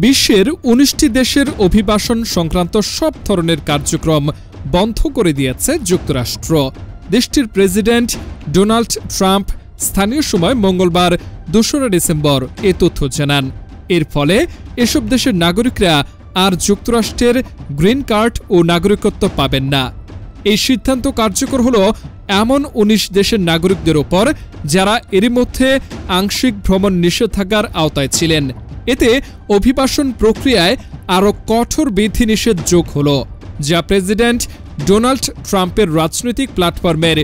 বিশ্বের ১৯টি দেশের অভিবাসন সংক্রান্ত সব ধরনের কার্যক্রম বন্ধ করে দিয়েছে যুক্তরাষ্ট্র। দেশটির প্রেসিডেন্ট ডোনাল্ড ট্রাম্প স্থানীয় সময় মঙ্গলবার ২রা ডিসেম্বর এ তথ্য জানান। এর ফলে এসব দেশের নাগরিকরা আর যুক্তরাষ্ট্রের গ্রিন কার্ড ও নাগরিকত্ব পাবেন না। এই সিদ্ধান্ত কার্যকর হল এমন ১৯ দেশের নাগরিকদের ওপর যারা এরই মধ্যে আংশিক ভ্রমণ নিষেধাজ্ঞার আওতায় ছিলেন। এতে অভিবাসন প্রক্রিয়ায় আরও কঠোর বিধিনিষেধ যোগ হল, যা প্রেসিডেন্ট ডোনাল্ড ট্রাম্পের রাজনৈতিক প্ল্যাটফর্মের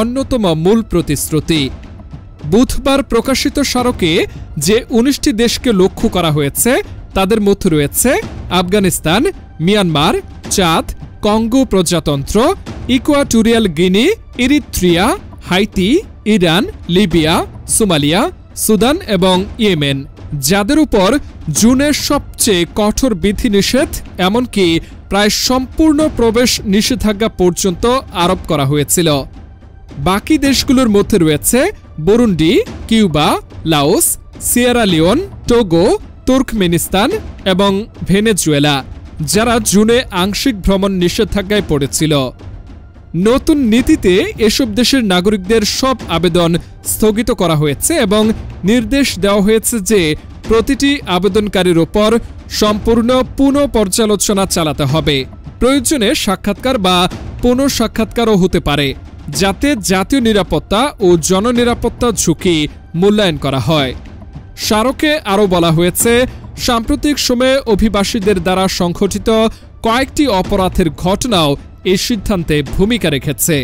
অন্যতম মূল প্রতিশ্রুতি। বুধবার প্রকাশিত স্মারকে যে ১৯টি দেশকে লক্ষ্য করা হয়েছে তাদের মধ্যে রয়েছে আফগানিস্তান, মিয়ানমার, চাদ, কঙ্গো প্রজাতন্ত্র, Equatorial Guinea, Eritrea, Haiti, Iran, Libya, Somalia, Sudan এবং ইয়েমেন, যাদের উপর জুনের সবচেয়ে কঠোর বিধিনিষেধ এমনকি প্রায় সম্পূর্ণ প্রবেশ নিষেধাজ্ঞা পর্যন্ত আরোপ করা হয়েছিল। বাকি দেশগুলোর মধ্যে রয়েছে Burundi, Cuba, Laos, Sierra Leone, Togo, Turkmenistan এবং ভেনেজুয়েলা, যারা জুনে আংশিক ভ্রমণ নিষেধাজ্ঞায় পড়েছিল। নতুন নীতিতে এসব দেশের নাগরিকদের সব আবেদন স্থগিত করা হয়েছে এবং নির্দেশ দেওয়া হয়েছে যে প্রতিটি আবেদনকারীর ওপর সম্পূর্ণ পুনঃপর্যালোচনা চালাতে হবে। প্রয়োজনে সাক্ষাৎকার বা পুনঃসাক্ষাৎকারও হতে পারে, যাতে জাতীয় নিরাপত্তা ও জননিরাপত্তা ঝুঁকি মূল্যায়ন করা হয়। স্মারকে আরও বলা হয়েছে, সাম্প্রতিক সময়ে অভিবাসীদের দ্বারা সংঘটিত কয়েকটি অপরাধের ঘটনাও এই সিদ্ধান্তে ভূমিকা রেখেছে।